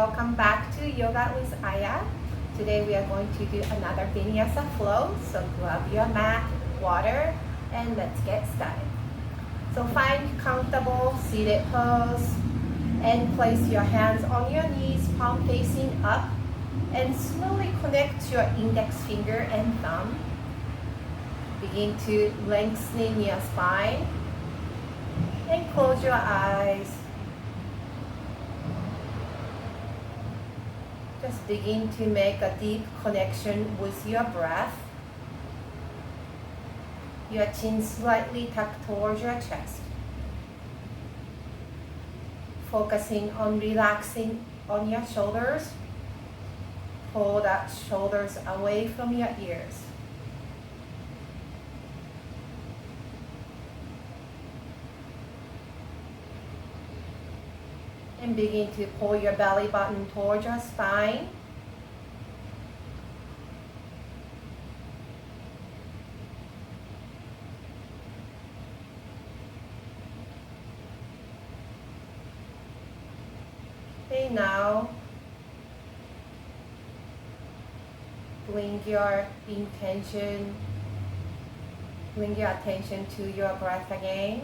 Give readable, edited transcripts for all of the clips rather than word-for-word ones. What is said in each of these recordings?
welcome back to Yoga with Aya. Today we are going to do another Vinyasa flow. So grab your mat, water, and let's get started. So find comfortable seated pose and place your hands on your knees, palm facing up, and slowly connect your index finger and thumb. Begin to lengthen your spine and close your eyes. Just begin to make a deep connection with your breath. Your chin slightly tucked towards your chest. Focusing on relaxing on your shoulders. Pull that shoulders away from your ears. And begin to pull your belly button towards your spine. Okay, now bring your attention to your breath again.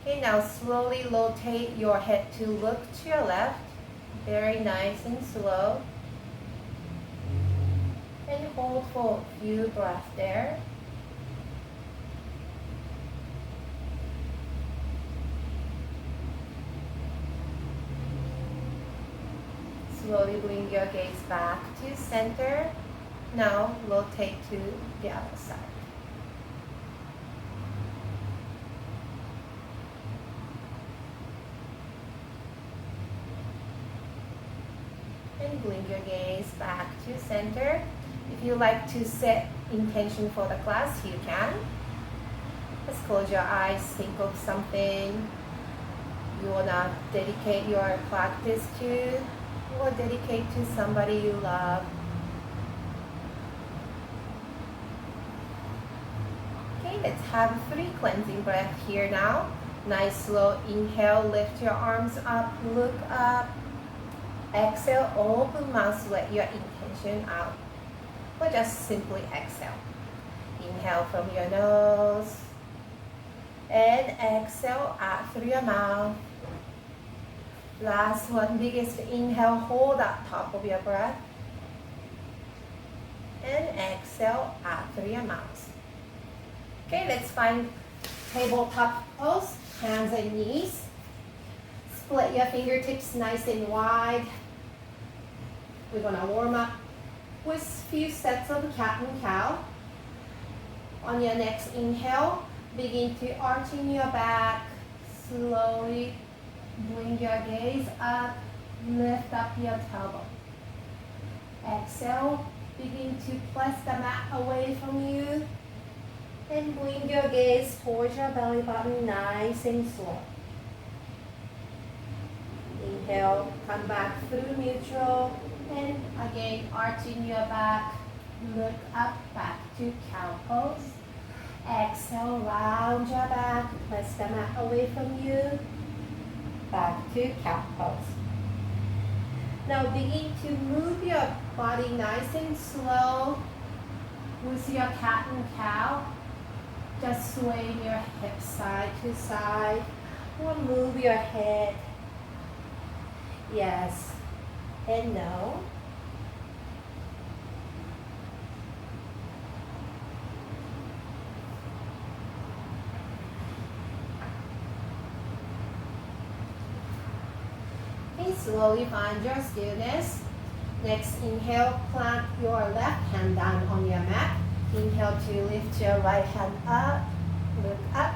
Okay, now slowly rotate your head to look to your left. Very nice and slow. And hold for a few breaths there. Slowly bring your gaze back to center. Now rotate to the other side. And bring your gaze back to center. If you like to set intention for the class, you can. Just close your eyes, think of something you want to dedicate your practice to, or dedicate to somebody you love. Okay, let's have 3 cleansing breaths here now. Nice slow inhale, lift your arms up, look up. Exhale, open mouth, let your intention out. Or just simply exhale. Inhale from your nose. And exhale out through your mouth. Last one, biggest inhale, hold at top of your breath. And exhale out through your mouth. Okay, let's find tabletop pose, hands and knees. Split your fingertips nice and wide. We're gonna warm up with a few sets of cat and cow. On your next inhale, begin to arching your back. Slowly bring your gaze up, lift up your tailbone. Exhale, begin to press the mat away from you. And bring your gaze towards your belly button, nice and slow. Inhale, come back through neutral. And again, arching your back, look up, back to cow pose. Exhale, round your back, press the mat away from you. Back to cow pose. Now begin to move your body nice and slow with your cat and cow. Just swaying your hips side to side, or move your head. Yes and no. Okay, slowly find your stillness. Next, inhale, plant your left hand down on your mat. Inhale to lift your right hand up, look up.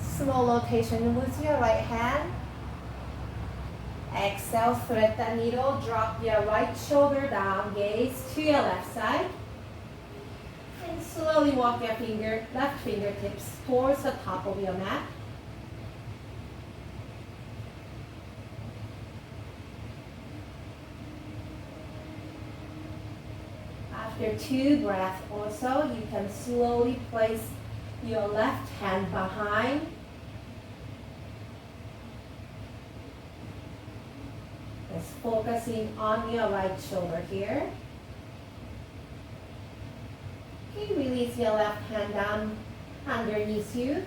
Slow rotation with your right hand. Exhale, thread the needle, drop your right shoulder down, gaze to your left side. And slowly walk your left fingertips towards the top of your mat. After 2 breaths or so, you can slowly place your left hand behind focusing on your right shoulder here. Okay, release your left hand down underneath you.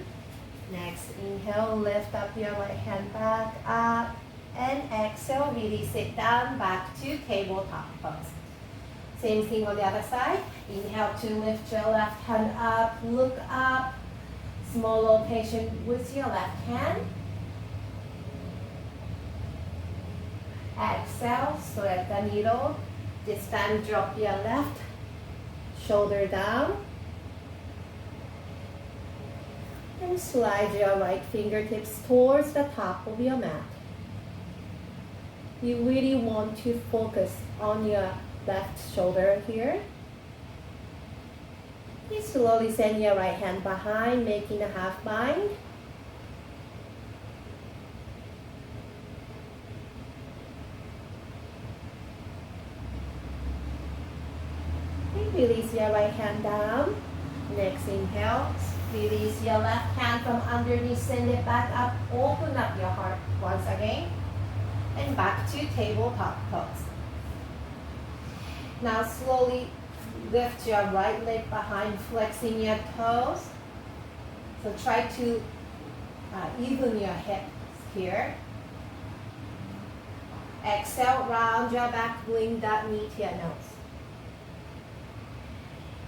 Next, inhale, lift up your right hand back up. And exhale, release it down back to tabletop pose. Same thing on the other side. Inhale to lift your left hand up, look up. Small rotation with your left hand. Exhale, thread the needle. This time drop your left shoulder down. And slide your right fingertips towards the top of your mat. You really want to focus on your left shoulder here. You slowly send your right hand behind, making a half bind. Release your right hand down. Next inhale, release your left hand from underneath, send it back up, open up your heart once again. And back to tabletop pose. Now slowly lift your right leg behind, flexing your toes. So try to even your hips here. Exhale, round your back, bring that knee to your nose.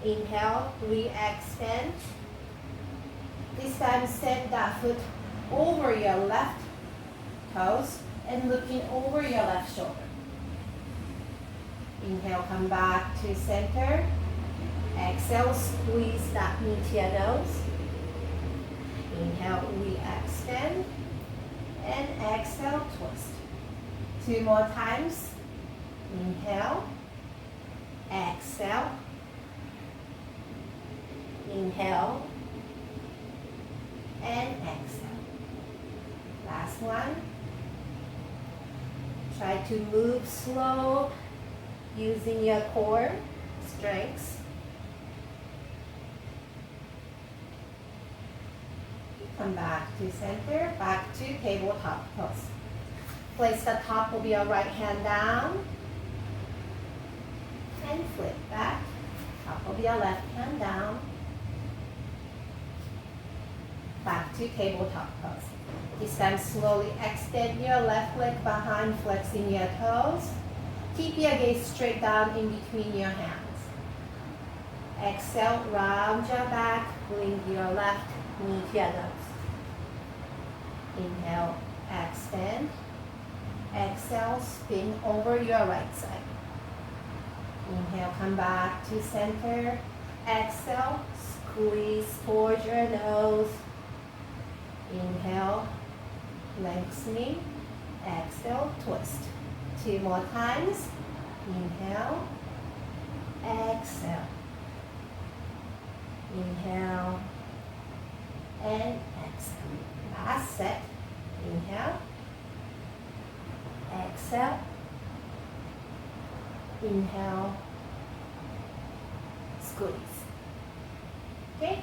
Inhale, re-extend. This time set that foot over your left toes and looking over your left shoulder. Inhale, come back to center. Exhale, squeeze that knee to your nose. Inhale, re-extend. And exhale, twist. 2 more times. Inhale. Exhale. Inhale. And exhale. Last one. Try to move slow using your core strengths. Come back to center, back to tabletop pose. Place the top of your right hand down and flip back. Top of your left hand down. Back to tabletop pose. This time slowly extend your left leg behind, flexing your toes. Keep your gaze straight down in between your hands. Exhale, round your back, bring your left knee to your nose. Inhale, extend. Exhale, spin over your right side. Inhale, come back to center. Exhale, squeeze towards your nose. Inhale, lengthening. Exhale, twist. 2 more times. Inhale. Exhale. Inhale. And exhale. Last set. Inhale. Exhale. Inhale. Squeeze. Okay.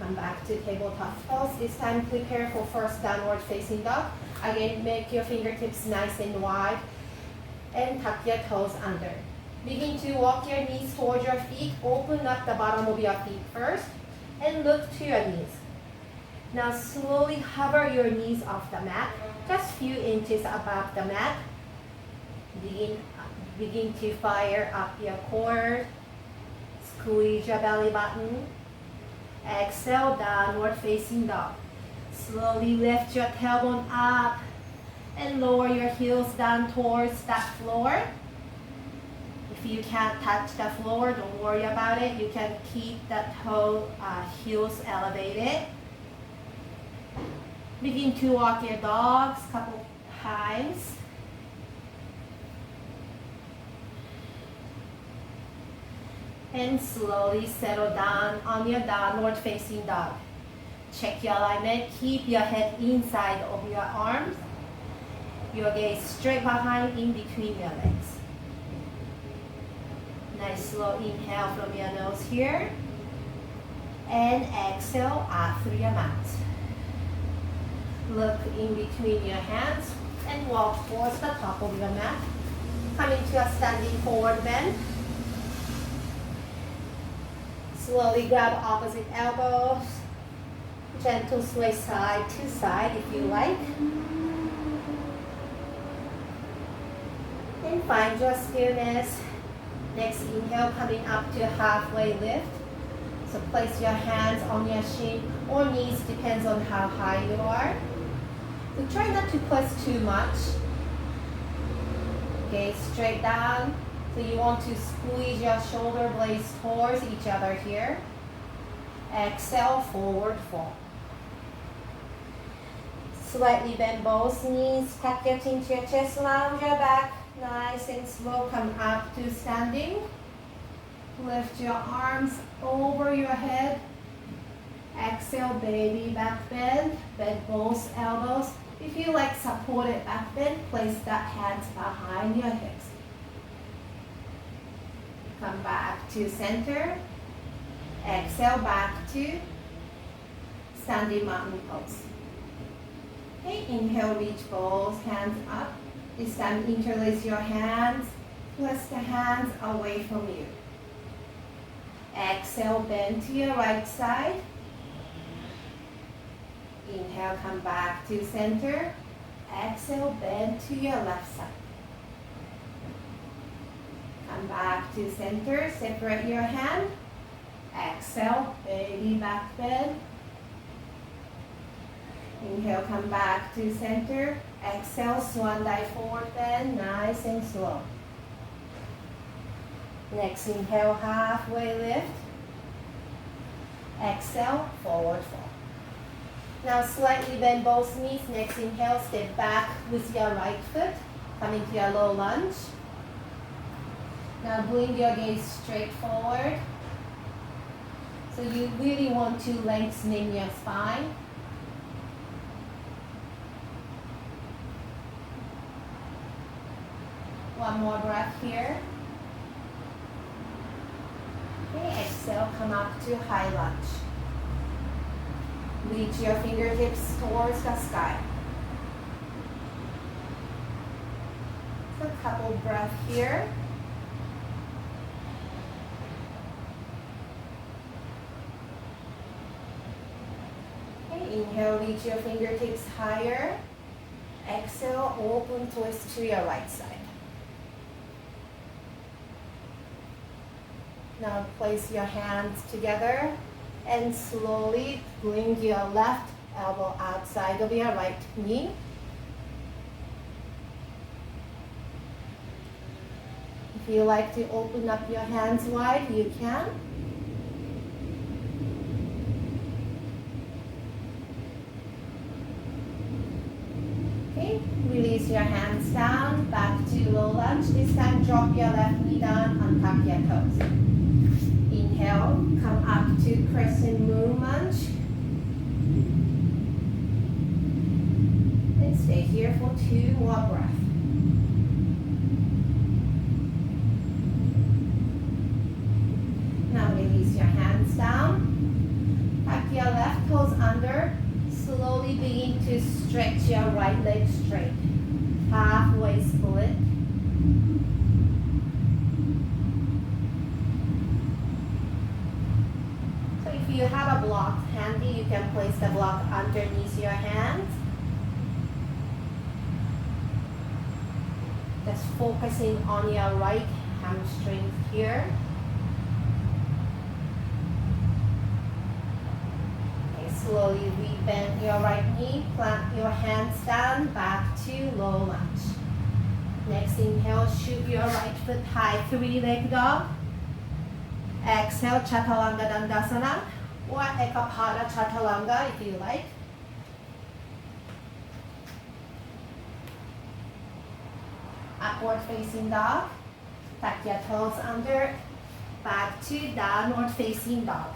Come back to tabletop pose. This time prepare for first downward facing dog. Again, make your fingertips nice and wide and tuck your toes under. Begin to walk your knees towards your feet. Open up the bottom of your feet first and look to your knees. Now slowly hover your knees off the mat, just a few inches above the mat. Begin to fire up your core. Squeeze your belly button. Exhale, downward facing dog. Slowly lift your tailbone up and lower your heels down towards that floor. If you can't touch the floor, don't worry about it. You can keep the heels elevated. Begin to walk your dogs a couple times. And slowly settle down on your downward facing dog. Check your alignment. Keep your head inside of your arms. Your gaze straight behind in between your legs. Nice slow inhale from your nose here. And exhale out through your mouth. Look in between your hands and walk towards the top of your mat. Come into a standing forward bend. Slowly grab opposite elbows. Gentle sway side to side if you like. And find your stillness. Next inhale, coming up to halfway lift. So place your hands on your shin or knees, depends on how high you are. So try not to press too much. Okay, straight down. So you want to squeeze your shoulder blades towards each other here. Exhale, forward fold. Slightly bend both knees, tuck your chin to your chest, round your back. Nice and slow, come up to standing. Lift your arms over your head. Exhale, baby back bend. Bend both elbows. If you like supported back bend, place that hands behind your hips. Come back to center. Exhale, back to standing mountain pose. Okay, inhale, reach both hands up. This time interlace your hands. Press the hands away from you. Exhale, bend to your right side. Inhale, come back to center. Exhale, bend to your left side. Come back to center. Separate your hand. Exhale, baby back bend. Inhale, come back to center. Exhale, swan dive forward bend, nice and slow. Next inhale, halfway lift. Exhale, forward fold. Now slightly bend both knees. Next inhale, step back with your right foot. Come into your low lunge. Now bring your gaze straight forward. So you really want to lengthen your spine. One more breath here. Okay, exhale, come up to high lunge. Reach your fingertips towards the sky. So a couple breaths here. Okay, inhale, reach your fingertips higher. Exhale, open twist to your right side. Now place your hands together and slowly bring your left elbow outside of your right knee. If you like to open up your hands wide, you can. Okay, release your hands down, back to low lunge. This time drop your left knee down, untuck your toes. Inhale, come up to crescent moon lunge. And stay here for 2 more breaths. Now release your hands down. Tuck your left toes under. Slowly begin to stretch your right leg straight. Halfway split. If you have a block handy, you can place the block underneath your hands. Just focusing on your right hamstring here. Okay, slowly rebend your right knee, plant your hands down, back to low lunge. Next inhale, shoot your right foot high, 3-leg dog. Exhale, Chaturanga Dandasana. Or Ekapada Chaturanga if you like. Upward facing dog. Tuck your toes under. Back to downward facing dog.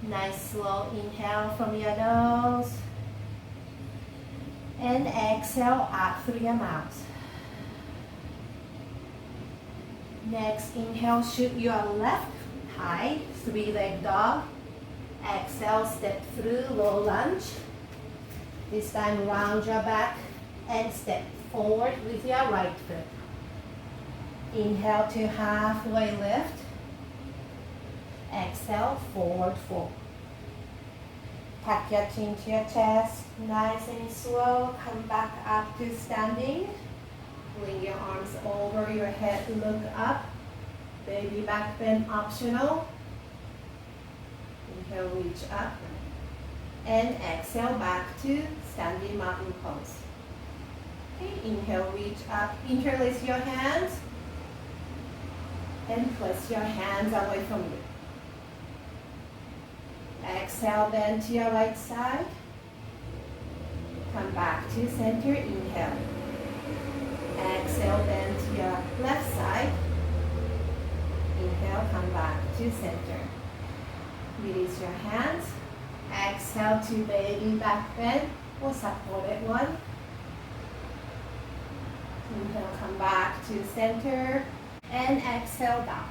Nice slow inhale from your nose. And exhale out through your mouth. Next inhale, shoot your left high, 3-leg dog. Exhale, step through low lunge. This time round your back and step forward with your right foot. Inhale to halfway lift. Exhale, forward fold. Tuck your chin to your chest, nice and slow. Come back up to standing. Bring your arms over your head, look up. Baby back bend optional. Inhale, reach up. And exhale back to standing mountain pose. Okay, inhale, reach up. Interlace your hands. And place your hands away from you. Exhale, bend to your right side. Come back to center, inhale. Exhale, bend to your left side. Inhale, come back to center. Release your hands. Exhale to baby back bend or supported one. Inhale, come back to center. And exhale down.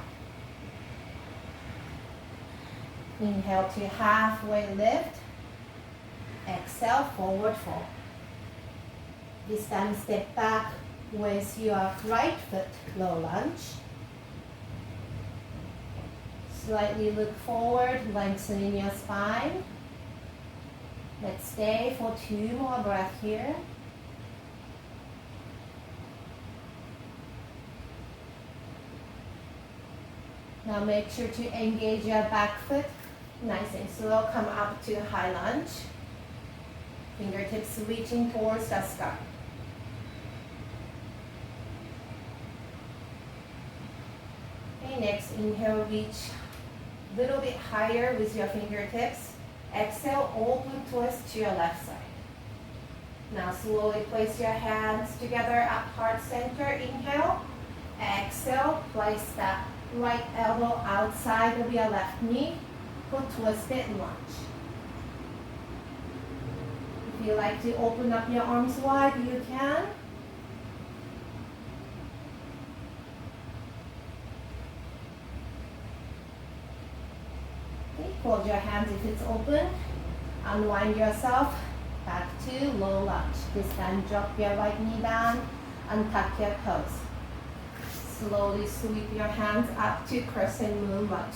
Inhale to halfway lift. Exhale, forward fold. This time step back with your right foot, low lunge. Slightly look forward, lengthening your spine. Let's stay for 2 more breaths here. Now make sure to engage your back foot. Nice and slow, come up to high lunge. Fingertips reaching towards the sky. Okay, next inhale, reach a little bit higher with your fingertips. Exhale, open twist to your left side. Now slowly place your hands together at heart center. Inhale. Exhale, place that right elbow outside of your left knee for twisted lunge. If you like to open up your arms wide, you can. Okay, fold your hands if it's open. Unwind yourself back to low lunge. This time drop your right knee down and tuck your toes. Slowly sweep your hands up to crescent moon lunge.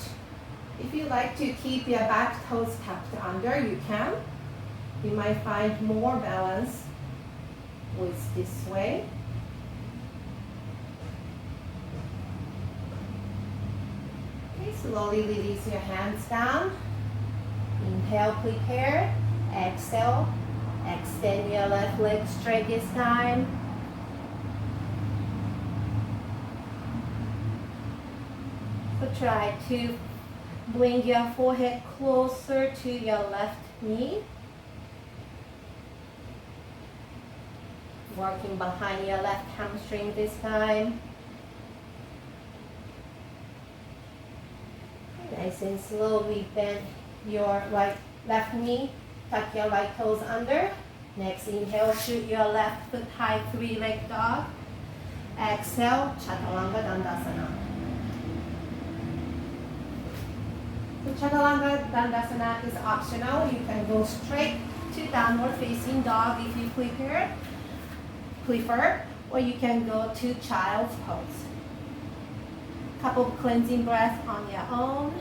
If you like to keep your back toes tucked under, you can. You might find more balance with this way. Okay, slowly release your hands down. Inhale, prepare. Exhale, extend your left leg straight this time. So try to bring your forehead closer to your left knee. Working behind your left hamstring this time. Nice and slowly bend your left knee. Tuck your right toes under. Next inhale, shoot your left foot high, 3-leg dog. Exhale, Chaturanga Dandasana. So Chaturanga Dandasana is optional. You can go straight to downward facing dog if you prefer, or you can go to child's pose. Couple of cleansing breaths on your own.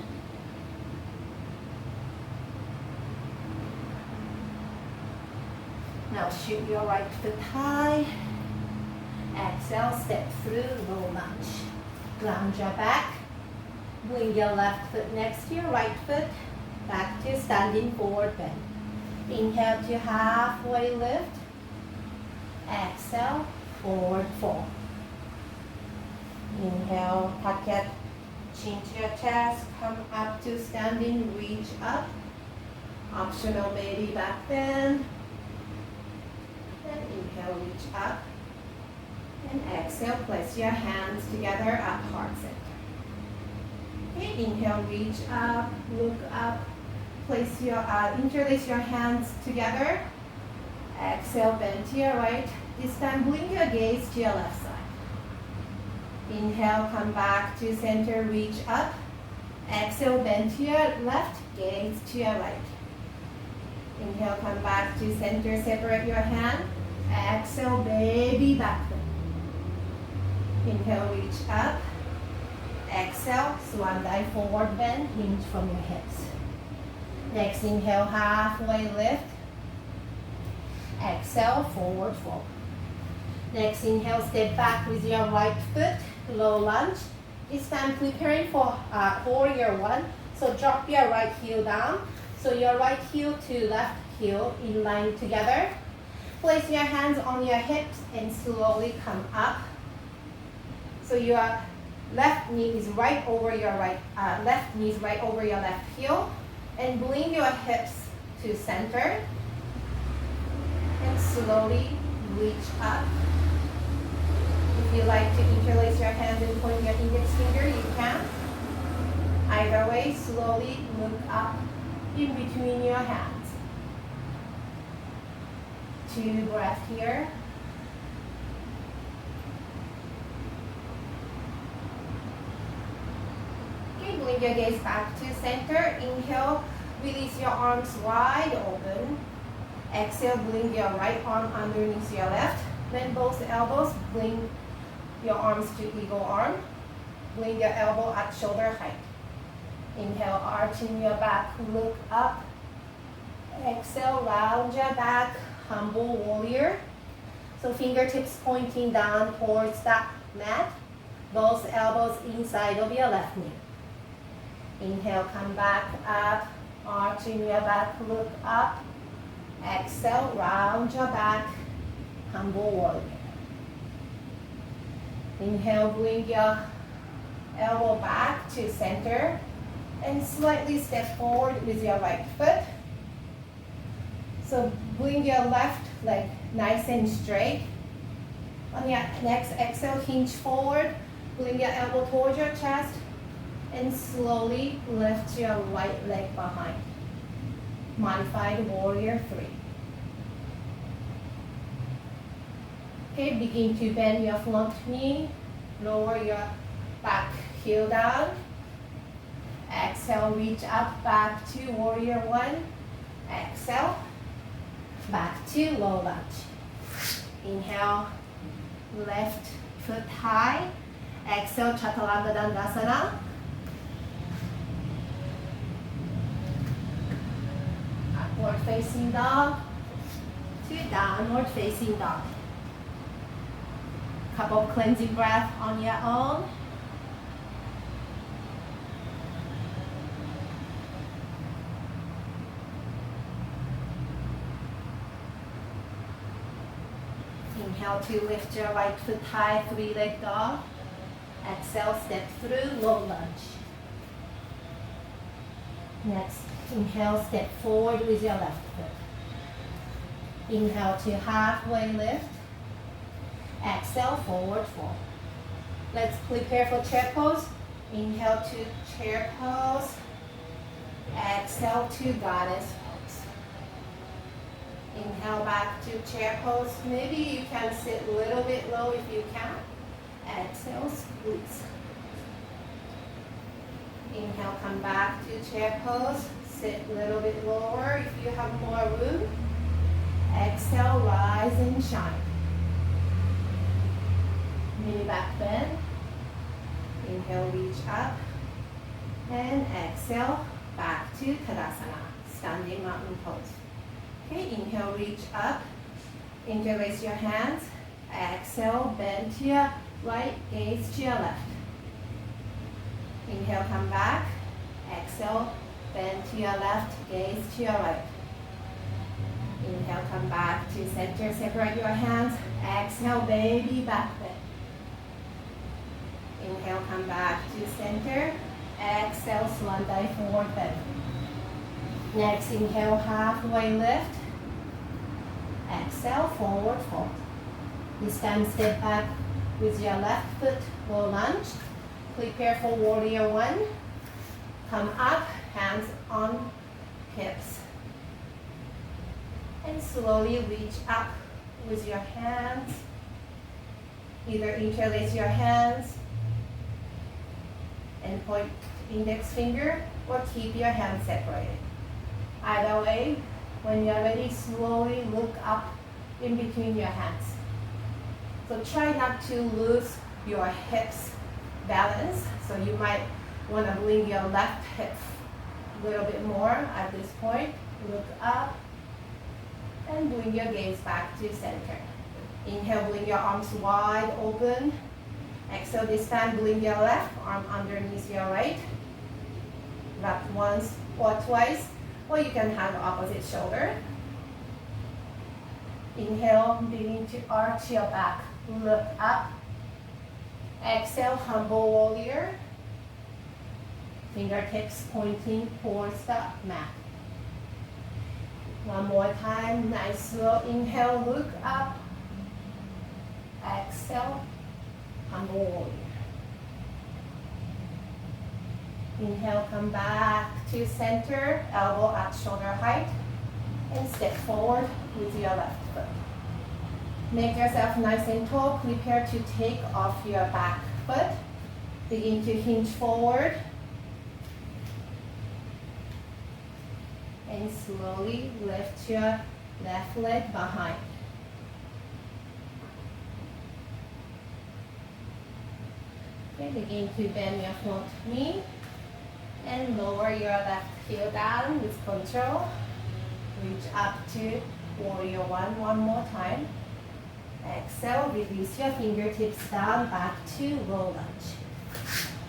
Now shoot your right foot high. Exhale, step through low lunge. Ground your back. Bring your left foot next to your right foot. Back to standing forward bend. Inhale to halfway lift. Exhale, forward fold. Inhale, tuck your chin to your chest. Come up to standing, reach up. Optional baby back bend. Then inhale, reach up. And exhale, place your hands together at heart center. Okay, inhale, reach up, look up. Place your, interlace your hands together. Exhale, bend to your right. This time, bring your gaze to your left side. Inhale, come back to center, reach up. Exhale, bend to your left, gaze to your right. Inhale, come back to center, separate your hand. Exhale, baby back bend. Inhale, reach up. Exhale, swan dive forward bend, hinge from your hips. Next, inhale, halfway lift. Exhale, forward fold. Next, inhale, step back with your right foot, low lunge. This time preparing for warrior one. So drop your right heel down. So your right heel to left heel in line together. Place your hands on your hips and slowly come up. So your left knee is right over your left knee is right over your left heel. And bring your hips to center. And slowly reach up. If you like to interlace your hands and point your index finger, you can. Either way, slowly look up in between your hands. 2 breaths here. Okay, bring your gaze back to center. Inhale, release your arms wide open. Exhale, bring your right arm underneath your left. Bend both elbows, bring your arms to eagle arm. Bring your elbow at shoulder height. Inhale, arching your back, look up. Exhale, round your back, humble warrior. So fingertips pointing down towards that mat. Both elbows inside of your left knee. Inhale, come back up, arching your back, look up. Exhale, round your back, humble warrior. Inhale, bring your elbow back to center and slightly step forward with your right foot. So bring your left leg nice and straight. On your next exhale, hinge forward, bring your elbow towards your chest and slowly lift your right leg behind. Modified warrior 3. Okay, begin to bend your front knee, lower your back heel down. Exhale, reach up, back to warrior 1. Exhale, back to low lunge. Inhale, left foot high. Exhale, Chaturanga Dandasana. Upward facing dog to downward facing dog. Couple cleansing breath on your own. Inhale to lift your right foot high, 3-leg dog. Exhale, step through, low lunge. Next, inhale, step forward with your left foot. Inhale to halfway lift. Exhale, forward fold. Let's prepare for chair pose. Inhale to chair pose. Exhale to goddess pose. Inhale back to chair pose. Maybe you can sit a little bit low if you can. Exhale, squeeze. Inhale, come back to chair pose. Sit a little bit lower if you have more room. Exhale, rise and shine. Mini back bend. Inhale, reach up. And exhale, back to Tadasana, standing mountain pose. Okay, inhale, reach up. Interlace your hands. Exhale, bend to your right, gaze to your left. Inhale, come back. Exhale, bend to your left, gaze to your right. Inhale, come back to center, separate your hands. Exhale, baby back bend. Inhale, come back to center. Exhale, swan dive forward bend. Next, inhale, halfway lift. Exhale, forward fold. This time, step back with your left foot, low lunge. Prepare for warrior 1. Come up, hands on hips. And slowly reach up with your hands. Either interlace your hands and point index finger, or keep your hands separated. Either way, when you're ready, slowly look up in between your hands. So try not to lose your hips balance. So you might want to bring your left hip a little bit more at this point. Look up and bring your gaze back to center. Inhale, bring your arms wide open. Exhale, this time bring your left arm underneath your right. Wrap once or twice, or you can have opposite shoulder. Inhale, begin to arch your back. Look up. Exhale, humble warrior. Fingertips pointing towards the mat. One more time, nice slow inhale, look up. Exhale, humble warrior. Inhale, come back to center, elbow at shoulder height, and step forward with your left foot. Make yourself nice and tall, prepare to take off your back foot. Begin to hinge forward. And slowly lift your left leg behind. Okay, begin to bend your front knee and lower your left heel down with control. Reach up to warrior one more time. Exhale, release your fingertips down, back to low lunge.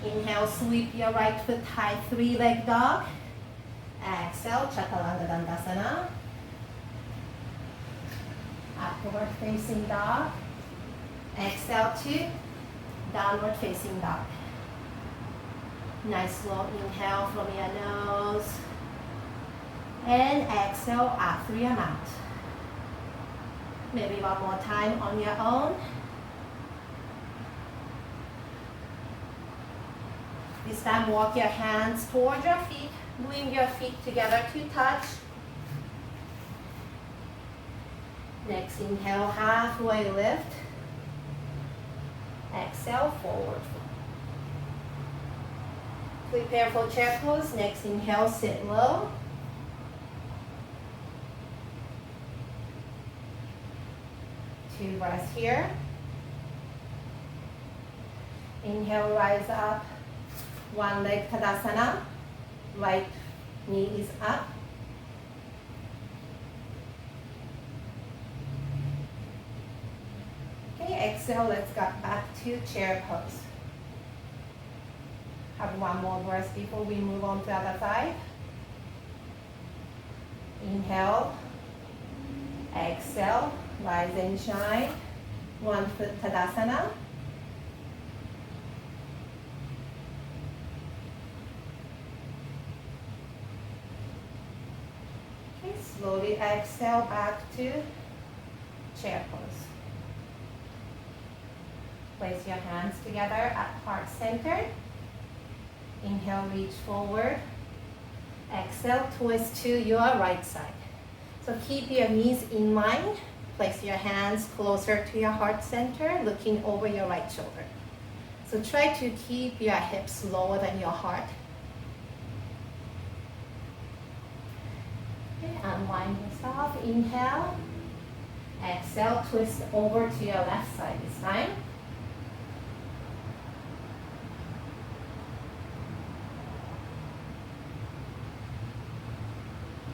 Inhale, sweep your right foot high, three-leg dog. Exhale, Chaturanga Dandasana. Upward facing dog. Exhale to downward facing dog. Nice slow inhale from your nose. And exhale out through your mouth. Maybe one more time on your own. This time walk your hands towards your feet. Bring your feet together to touch. Next inhale, halfway lift. Exhale, forward fold. Prepare for chair pose. Next inhale, sit low. Two breaths here. Inhale, rise up. One leg Tadasana. Right knee is up. Okay, exhale, let's get back to chair pose. Have one more breath before we move on to the other side. Inhale. Exhale, rise and shine. One foot Tadasana. Slowly exhale back to chair pose. Place your hands together at heart center. Inhale, reach forward. Exhale, twist to your right side. So keep your knees in line. Place your hands closer to your heart center, looking over your right shoulder. So try to keep your hips lower than your heart. Unwind yourself. Inhale. Exhale, twist over to your left side this time.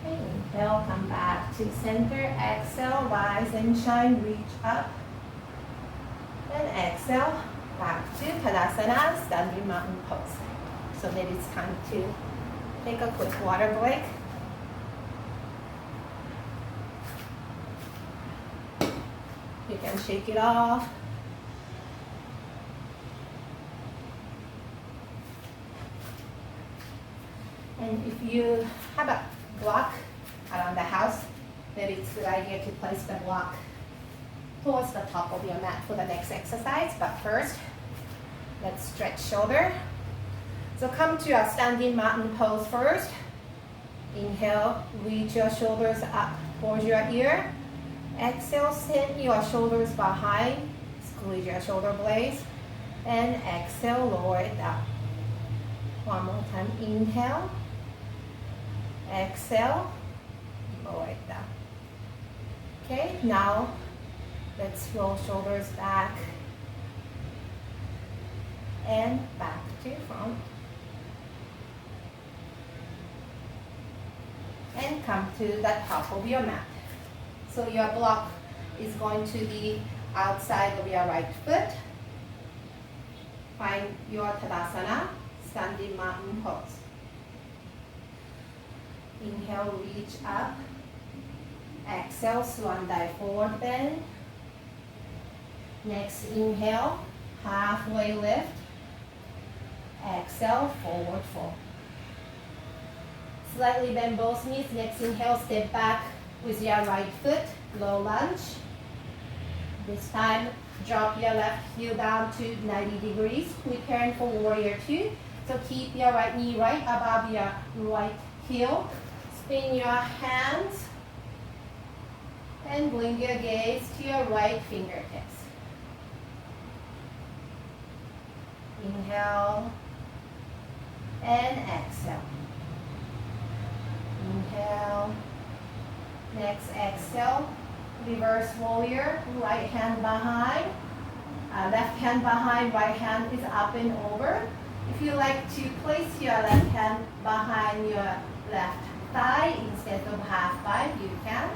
Okay, inhale, come back to center. Exhale, rise and shine, reach up. And exhale, back to Tadasana, standing mountain pose. So maybe it's time to take a quick water break. You can shake it off. And if you have a block around the house, maybe it's a good idea to place the block towards the top of your mat for the next exercise. But first, let's stretch shoulder. So come to a standing mountain pose first. Inhale, reach your shoulders up towards your ear. Exhale, send your shoulders behind, squeeze your shoulder blades, and exhale, lower it down. One more time, inhale, exhale, lower it down. Okay, now let's roll shoulders back and back to front. And come to the top of your mat. So your block is going to be outside of your right foot. Find your Tadasana, standing mountain pose. Inhale, reach up. Exhale, swan dive forward bend. Next inhale, halfway lift. Exhale, forward fold. Slightly bend both knees. Next inhale, step back with your right foot, low lunge. This time, drop your left heel down to 90 degrees, preparing for warrior two. So keep your right knee right above your right heel. Spin your hands and bring your gaze to your right fingertips. Inhale and exhale. Inhale. Next exhale. Reverse warrior. Right hand behind. Left hand behind. Right hand is up and over. If you like to place your left hand behind your left thigh instead of half thigh, you can.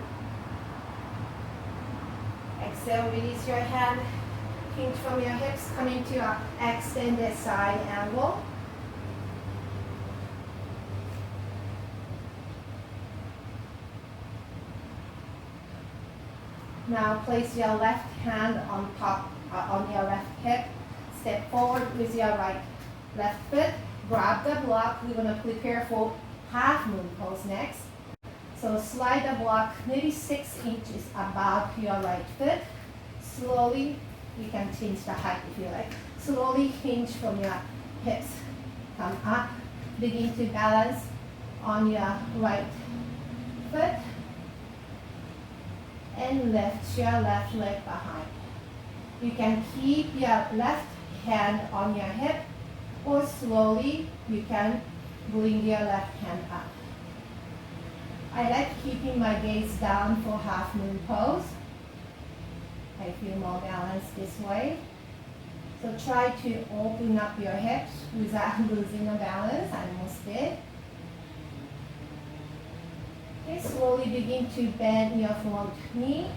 Exhale. Release your hand. Hinge from your hips. Coming to an extended side angle. Now place your left hand on top, on your left hip. Step forward with your left foot. Grab the block. We're going to prepare for half moon pose next. So slide the block maybe 6 inches above your right foot. Slowly, you can change the height if you like. Slowly hinge from your hips. Come up. Begin to balance on your right foot. And lift your left leg behind. You can keep your left hand on your hip, or slowly you can bring your left hand up. I like keeping my gaze down for half moon pose. I feel more balanced this way. So try to open up your hips without losing the balance. I almost did. Okay, slowly begin to bend your front knee.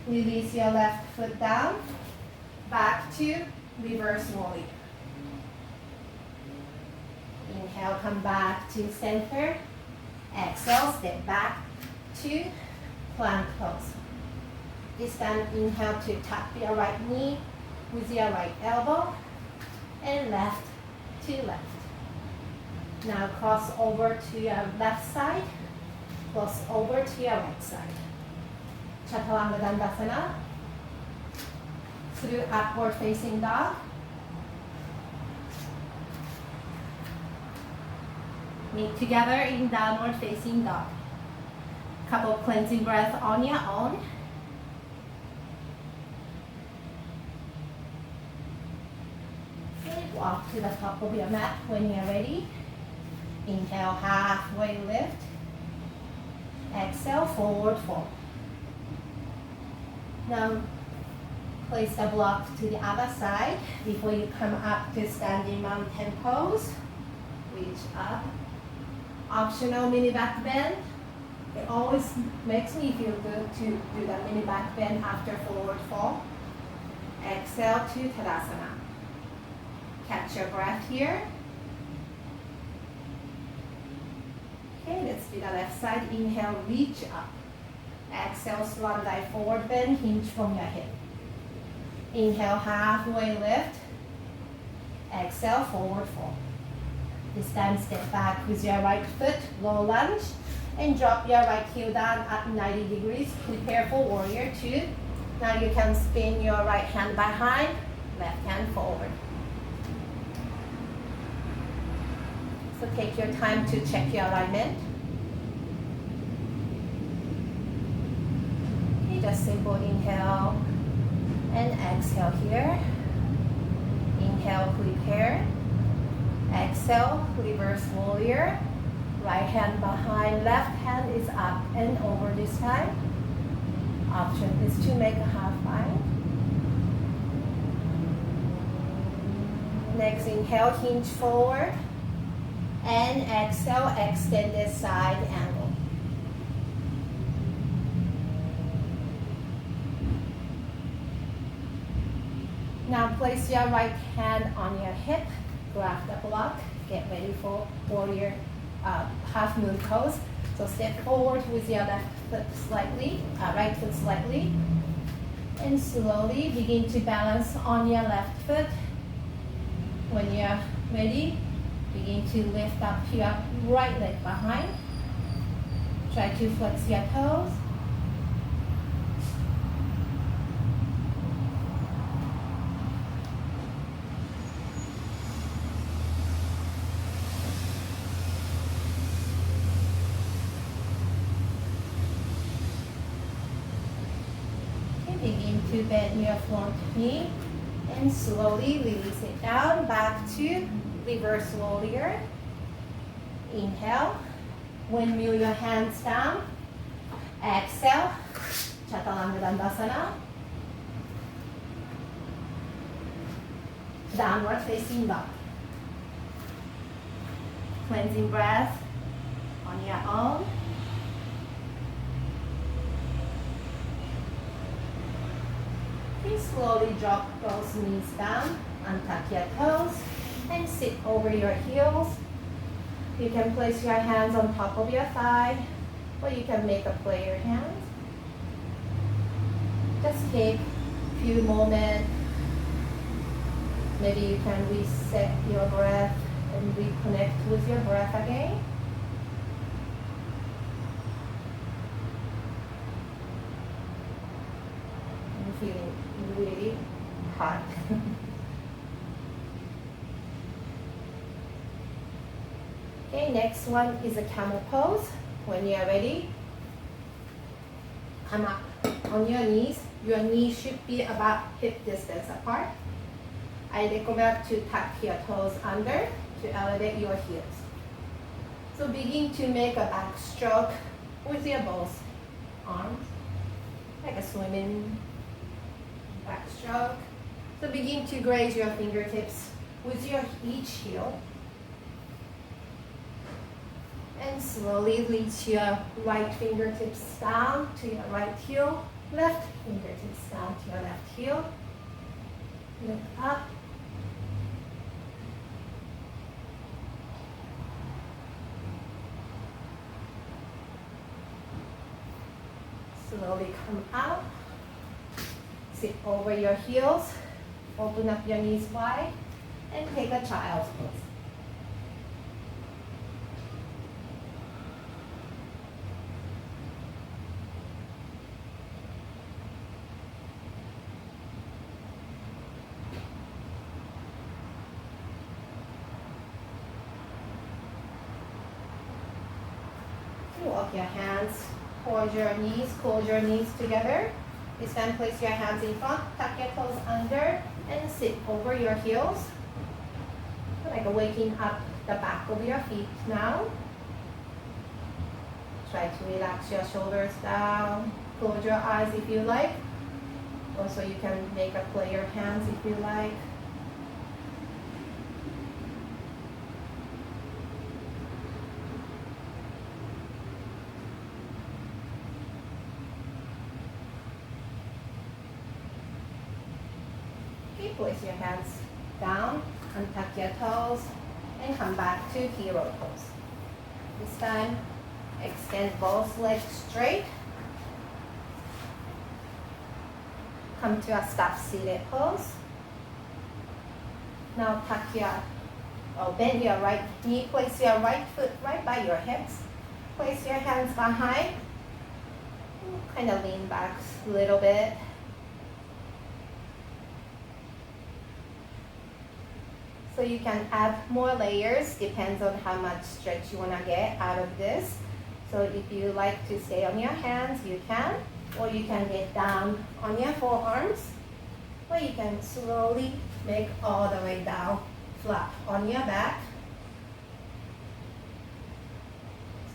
Release your left foot down. Back to reverse warrior. Inhale, come back to center. Exhale, step back to plank pose. This time, inhale to tap your right knee with your right elbow and left to left. Now cross over to your left side. Cross over to your right side. Chaturanga Dandasana. Through upward facing dog. Meet together in downward facing dog. Couple cleansing breaths on your own. Okay, walk to the top of your mat when you're ready. Inhale, halfway lift. Exhale, forward fold. Now, place the block to the other side before you come up to standing mountain pose. Reach up. Optional mini back bend. It always makes me feel good to do the mini back bend after forward fold. Exhale to Tadasana. Catch your breath here. Okay, let's do the left side. Inhale, reach up. Exhale, swan dive forward bend, hinge from your hip. Inhale, halfway lift. Exhale, forward fold. This time, step back with your right foot, low lunge, and drop your right heel down at 90 degrees. Prepare for warrior two. Now you can spin your right hand behind, left hand forward. So take your time to check your alignment. Okay, just simple inhale and exhale here. Inhale, prepare. Exhale, reverse warrior. Right hand behind, left hand is up and over this time. option is to make a half bind. Next, inhale, hinge forward. And exhale, extend this side angle. Now place your right hand on your hip, grab the block, get ready for warrior half moon pose. So step forward with your left foot slightly, right foot slightly, and slowly begin to balance on your left foot. When you're ready, begin to lift up your right leg behind. Try to flex your toes. Begin to bend your front knee and slowly release it down back to reverse warrior. Inhale, windmill your hands down. Exhale, Chaturanga Dandasana. Downward facing dog. Cleansing breath on your own. Slowly drop those knees down, untuck your toes, and sit over your heels. You can place your hands on top of your thigh, or you can make a prayer hand. Just take a few moments. Maybe you can reset your breath and reconnect with your breath again. I'm feeling really hot. Okay, next one is a camel pose. When you are ready, come up on your knees. Your knees should be about hip distance apart. I recommend to tuck your toes under to elevate your heels. So begin to make a back stroke with your both arms, like a swimming backstroke. So begin to graze your fingertips with your each heel. And slowly reach your right fingertips down to your right heel, left fingertips down to your left heel. Look up. Slowly come out. Sit over your heels, open up your knees wide, and take a child's pose. Walk your hands towards your knees, close your knees together. This time place your hands in front, tuck your toes under, and sit over your heels. Like waking up the back of your feet now. Try to relax your shoulders down. Close your eyes if you like. Also, you can make a prayer hands if you like. Place your hands down, untuck your toes, and come back to hero pose. This time, extend both legs straight. Come to a stop seated pose. Now bend your right knee, place your right foot right by your hips. Place your hands behind. Kind of lean back a little bit. So you can add more layers, depends on how much stretch you want to get out of this. So if you like to stay on your hands, you can, or you can get down on your forearms, or you can slowly make all the way down, flat on your back.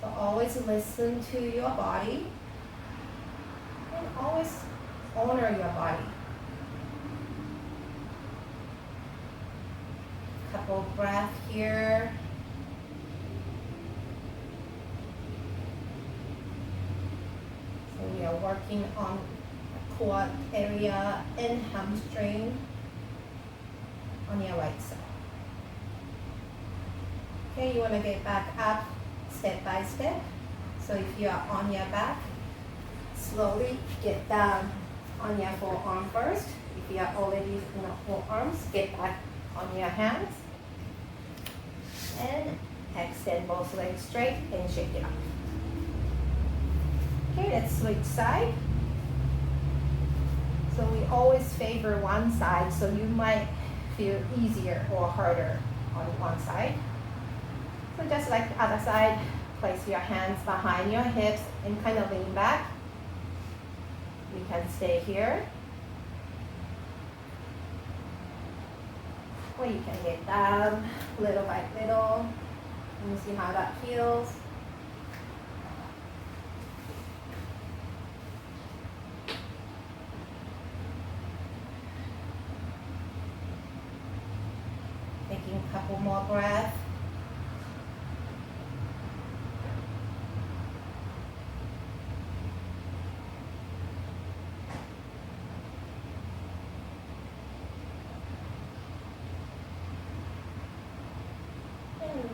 So always listen to your body, and always honor your body. Couple breath here. So we are working on quad area and hamstring on your right side. Okay, you want to get back up step by step. So if you are on your back, slowly get down on your forearm first. If you are already in the forearms, get back on your hands. And extend both legs straight and shake it up. Okay, let's switch side. So we always favor one side, so you might feel easier or harder on one side. So just like the other side, place your hands behind your hips and kind of lean back. You can stay here. Or you can get down little by little and see how that feels. Taking a couple more breaths.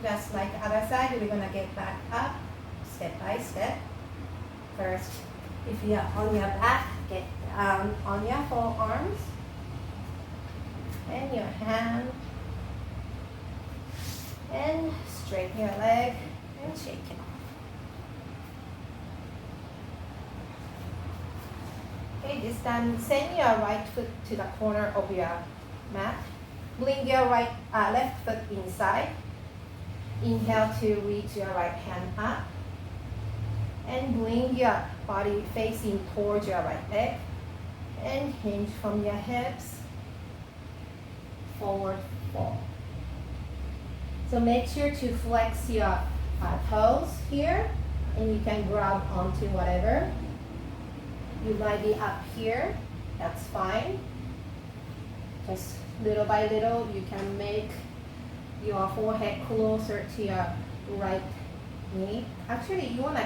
Just like the other side, we're going to get back up step by step. First, if you are on your back, get down on your forearms and your hand and straighten your leg and shake it off. Okay, this time send your right foot to the corner of your mat. Bring your left foot inside. Inhale to reach your right hand up and bring your body facing towards your right leg and hinge from your hips, forward fold. So make sure to flex your toes here and you can grab onto whatever. You might be up here, that's fine. Just little by little you can make your forehead closer to your right knee. Actually, you want to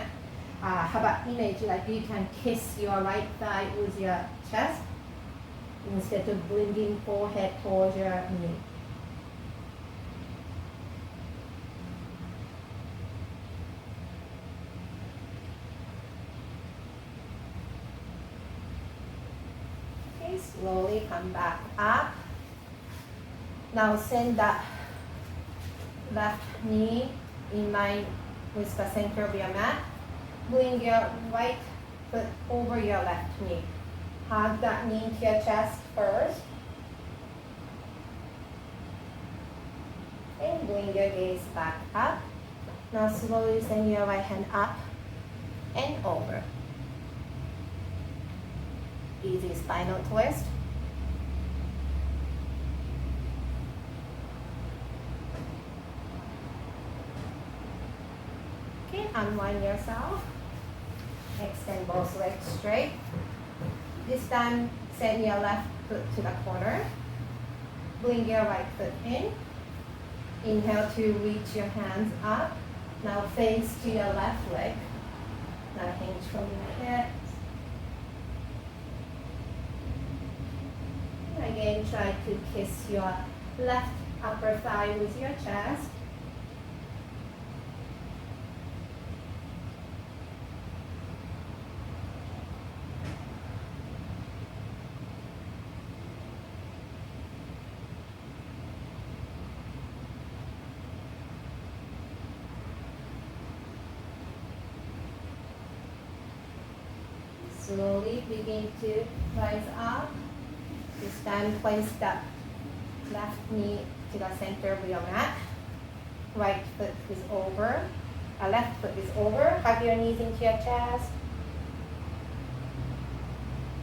have an image like you can kiss your right thigh with your chest instead of bringing forehead towards your knee. Okay, slowly come back up. Now send that left knee in line with the center of your mat. Bring your right foot over your left knee. Hug that knee to your chest first. And bring your gaze back up. Now slowly send your right hand up and over. Easy spinal twist. Okay, unwind yourself. Extend both legs straight. This time, send your left foot to the corner. Bring your right foot in. Inhale to reach your hands up. Now face to your left leg. Now hinge from your hips. Again, try to kiss your left upper thigh with your chest. Slowly begin to rise up. This time place the left knee to the center of your mat. Right foot is over. Left foot is over. Hug your knees into your chest.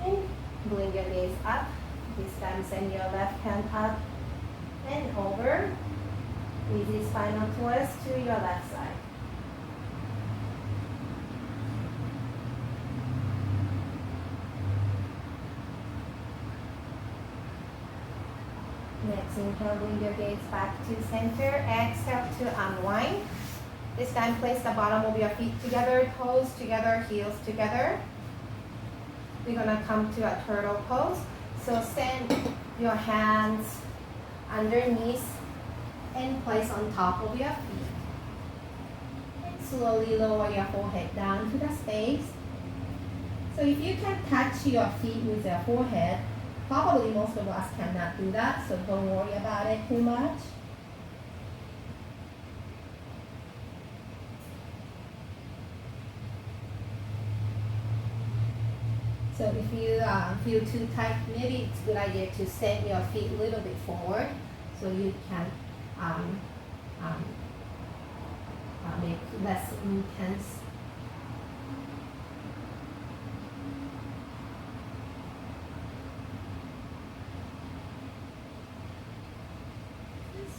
And bring your gaze up. This time send your left hand up and over. Easy spinal twist to your left side. Next, inhale, bring your gaze back to center. Exhale to unwind. This time, place the bottom of your feet together, toes together, heels together. We're gonna come to a turtle pose. So send your hands underneath and place on top of your feet. And slowly lower your forehead down to the space. So if you can touch your feet with your forehead, probably most of us cannot do that, so don't worry about it too much. So if you feel too tight, maybe it's a good idea to send your feet a little bit forward so you can make less intense.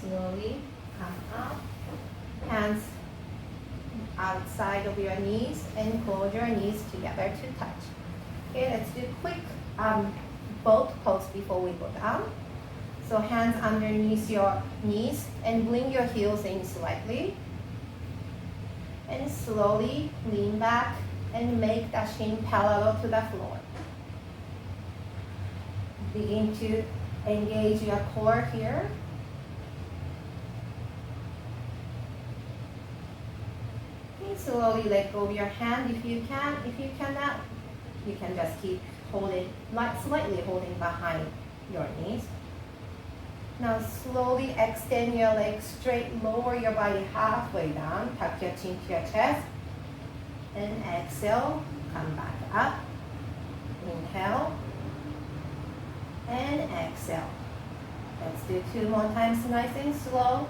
Slowly come up, hands outside of your knees and close your knees together to touch. Okay, let's do quick both pose before we go down. So hands underneath your knees and bring your heels in slightly. And slowly lean back and make the shin parallel to the floor. Begin to engage your core here. Okay, slowly let go of your hand if you can. If you cannot, you can just keep holding, slightly holding behind your knees. Now slowly extend your legs straight, lower your body halfway down, tuck your chin to your chest, and exhale, come back up, inhale, and exhale. Let's do 2 more times, nice and slow.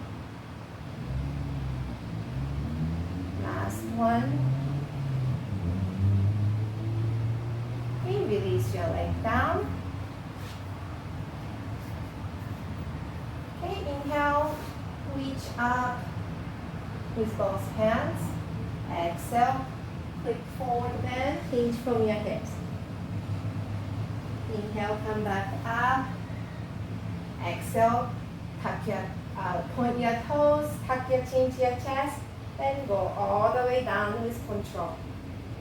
Last one. Okay, release your leg down. Okay, inhale, reach up with both hands. Exhale, click forward bend, hinge from your hips. Inhale, come back up. Exhale, point your toes, tuck your chin to your chest, and go all the way down with control.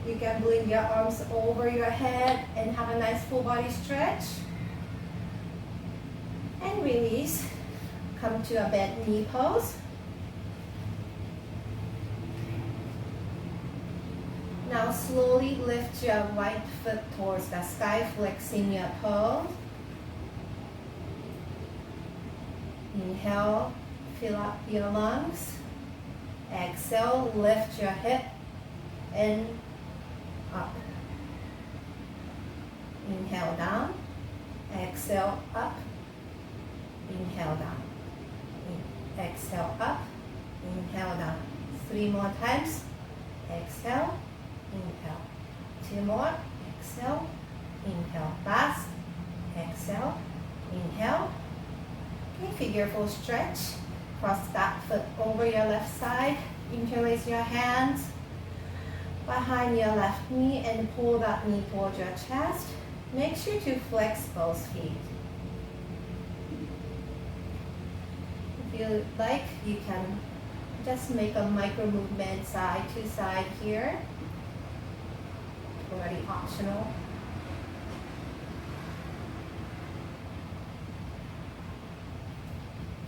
You can bring your arms over your head and have a nice full body stretch. And release. Come to a bent knee pose. Now slowly lift your right foot towards the sky, flexing your toes. Inhale, fill up your lungs. Exhale, lift your hip and up. Inhale down. Exhale up. Inhale down. Exhale up. Inhale down. 3 more times. Exhale. Inhale. 2 more. Exhale. Inhale. Last. Exhale. Inhale. Okay, figure 4 stretch. Cross that foot over your left side. Interlace your hands behind your left knee and pull that knee towards your chest. Make sure to flex both feet. If you like, you can just make a micro movement side to side here. Already optional.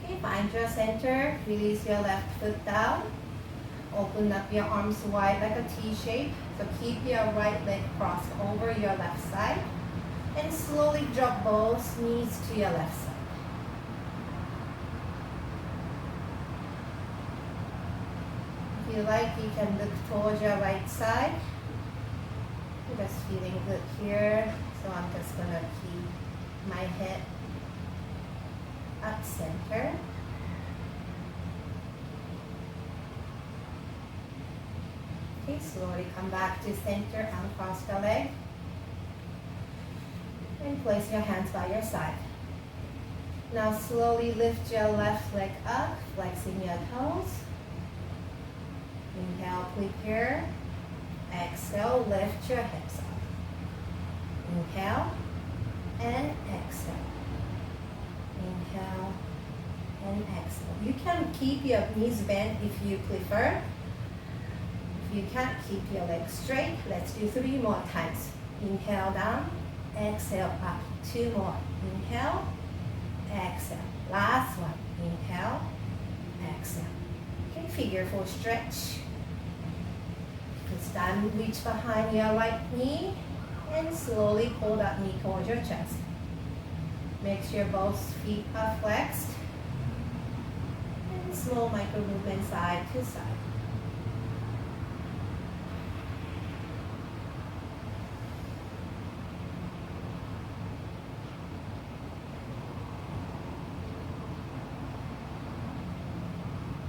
Okay, find your center. Release your left foot down. Open up your arms wide like a T shape. So keep your right leg crossed over your left side. And slowly drop both knees to your left side. If you like, you can look towards your right side. I'm just feeling good here. So I'm just gonna keep my head up center. Okay, slowly come back to center, uncross the leg. And place your hands by your side. Now slowly lift your left leg up, flexing your toes. Inhale, click here. Exhale, lift your hips up. Inhale and exhale. Inhale. Inhale and exhale. You can keep your knees bent if you prefer. If you can't, keep your legs straight. Let's do 3 more times. Inhale down, exhale up. 2 more. Inhale, exhale. Last one. Inhale, exhale. Okay, figure 4 stretch. This time, reach behind your right knee and slowly pull that knee towards your chest. Make sure both feet are flexed. And slow micro movement side to side.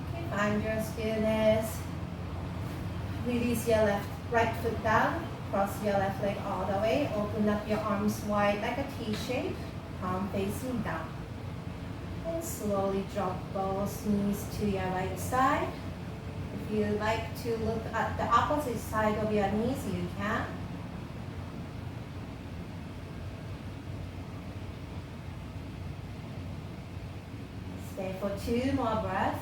Okay, find your stillness. Release your right foot down. Cross your left leg all the way. Open up your arms wide like a T shape. Palm facing down. And slowly drop both knees to your right side. If you like to look at the opposite side of your knees, you can. Stay for 2 more breaths.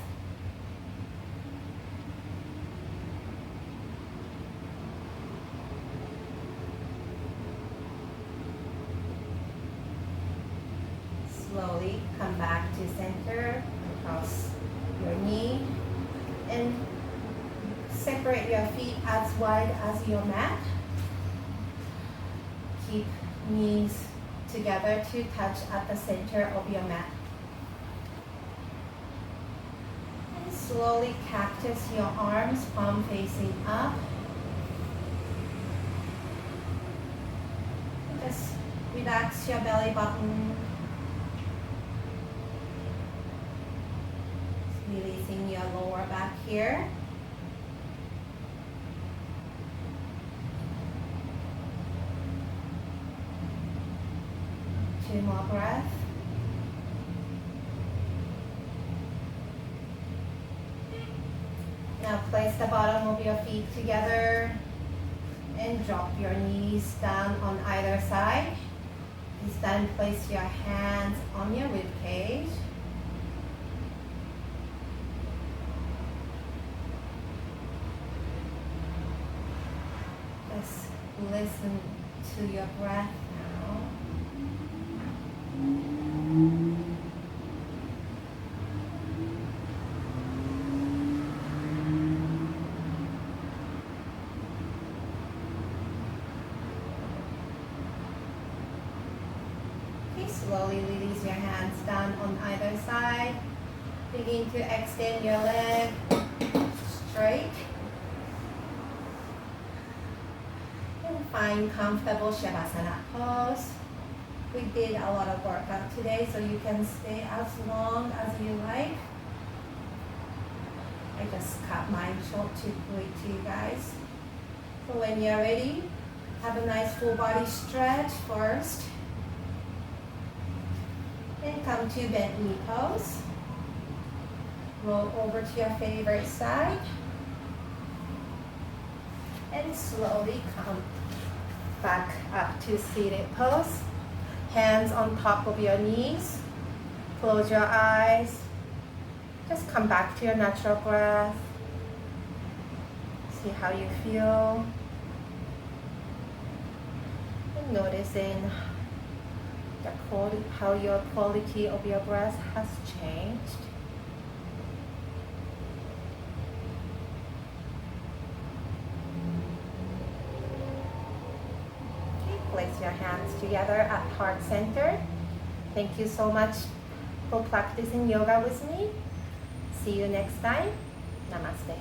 Slowly come back to center, across your knee, and separate your feet as wide as your mat. Keep knees together to touch at the center of your mat. And slowly cactus your arms, palm facing up. Just relax your belly button. Releasing your lower back here. Two more breaths. Now place the bottom of your feet together and drop your knees down on either side. This time place your hands on your rib cage. Just listen to your breath now. Okay, slowly release your hands down on either side. Begin to extend your leg straight. Find comfortable Shavasana pose. We did a lot of workout today, so you can stay as long as you like. I just cut mine short to put it to you guys. So when you're ready, have a nice full body stretch first. Then come to bent knee pose. Roll over to your favorite side. And slowly come back up to seated pose. Hands on top of your knees. Close your eyes. Just come back to your natural breath. See how you feel. And noticing how your quality of your breath has changed. Place your hands together at heart center. Thank you so much for practicing yoga with me. See you next time. Namaste.